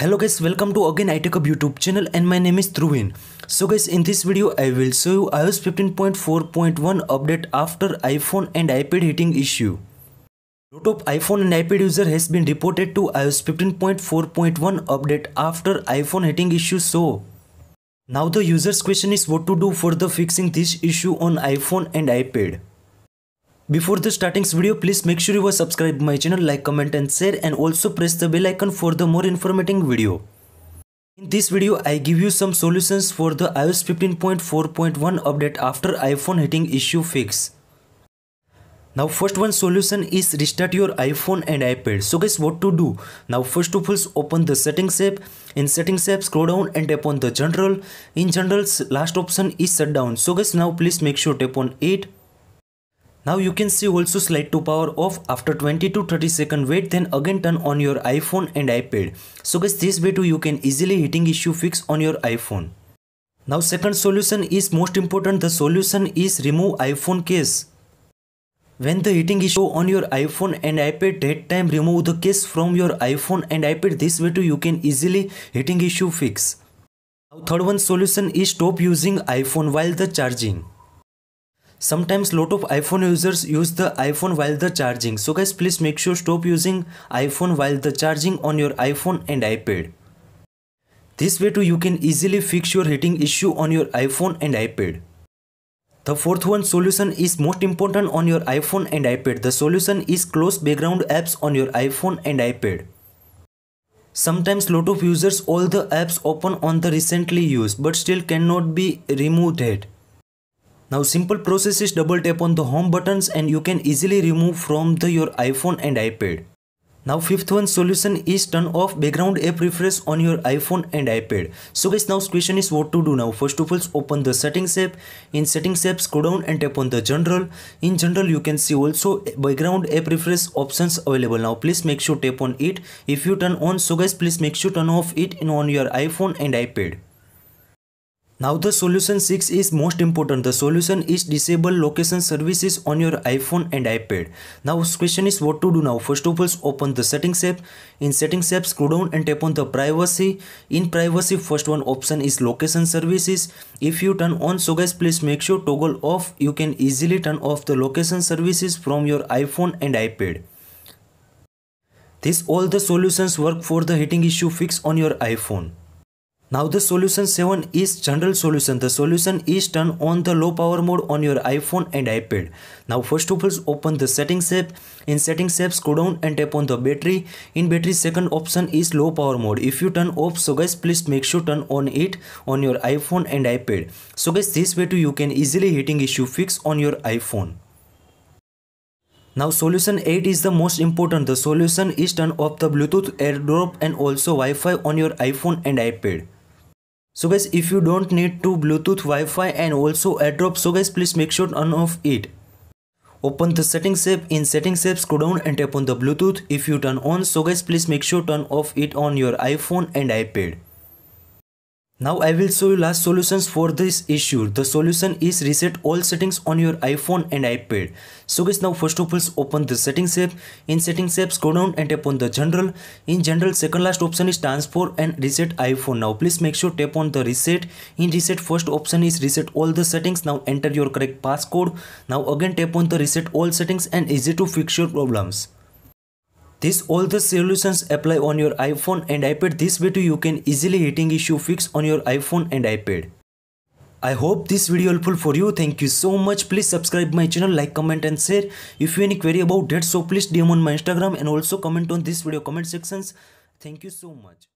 Hello guys, welcome to again iTechHub YouTube channel and my name is Dhruvin. So guys, in this video I will show you iOS 15.4.1 update after iPhone and iPad heating issue. Lot of iPhone and iPad user has been reported to iOS 15.4.1 update after iPhone heating issue. So now the user's question is what to do for the fixing this issue on iPhone and iPad. Before the starting this video, please make sure you are subscribed my channel, like, comment and share, and also press the bell icon for the more informative video. In this video, I give you some solutions for the iOS 15.4.1 update after iPhone heating issue fix. Now first one solution is restart your iPhone and iPad. So guys, what to do? Now first of all, open the settings app. In settings app, scroll down and tap on the general. In general, last option is shutdown. So guys, now please make sure tap on it. Now you can see also slide to power off. After 20 to 30 second wait, then again turn on your iPhone and iPad. So guys, this way too you can easily heating issue fix on your iPhone. Now second solution is most important. The solution is remove iPhone case. When the heating issue on your iPhone and iPad, that time remove the case from your iPhone and iPad. This way too you can easily heating issue fix. Now third one solution is stop using iPhone while the charging. Sometimes lot of iPhone users use the iPhone while the charging. So guys, please make sure stop using iPhone while the charging on your iPhone and iPad. This way too you can easily fix your heating issue on your iPhone and iPad. The fourth one solution is most important on your iPhone and iPad. The solution is close background apps on your iPhone and iPad. Sometimes lot of users all the apps open on the recently used but still cannot be removed it. Now simple process is double tap on the home buttons and you can easily remove from your iPhone and iPad. Now fifth one solution is turn off background app refresh on your iPhone and iPad. So guys, now question is what to do now. First of all, open the settings app. In settings app, scroll down and tap on the general. In general, you can see also background app refresh options available. Now please make sure tap on it. If you turn on, so guys, please make sure turn off it on your iPhone and iPad. Now the solution 6 is most important. The solution is disable location services on your iPhone and iPad. Now question is what to do now. First of all, open the settings app. In settings app, scroll down and tap on the privacy. In privacy, first one option is location services. If you turn on, so guys, please make sure toggle off. You can easily turn off the location services from your iPhone and iPad. This all the solutions work for the heating issue fix on your iPhone. Now the solution 7 is general solution. The solution is turn on the low power mode on your iPhone and iPad. Now first of all, open the settings app. In settings app, scroll down and tap on the battery. In battery, second option is low power mode. If you turn off, so guys, please make sure turn on it on your iPhone and iPad. So guys, this way too you can easily heating issue fix on your iPhone. Now solution 8 is the most important. The solution is turn off the Bluetooth, AirDrop and also Wi-Fi on your iPhone and iPad. So guys, if you don't need to Bluetooth, Wi-Fi and also AirDrop, so guys, please make sure turn off it. Open the settings app. In settings app, scroll down and tap on the Bluetooth. If you turn on, so guys, please make sure turn off it on your iPhone and iPad. Now I will show you last solutions for this issue. The solution is reset all settings on your iPhone and iPad. So guys, now first of all, open the settings app. In settings app, scroll down and tap on the general. In general, second last option is transfer and reset iPhone. Now please make sure tap on the reset. In reset, first option is reset all the settings. Now enter your correct passcode. Now again tap on the reset all settings and easy to fix your problems. This all the solutions apply on your iPhone and iPad. This way too you can easily heating issue fix on your iPhone and iPad. I hope this video helpful for you. Thank you so much. Please subscribe my channel, like, comment and share. If you any query about that, so please DM on my Instagram and also comment on this video comment sections. Thank you so much.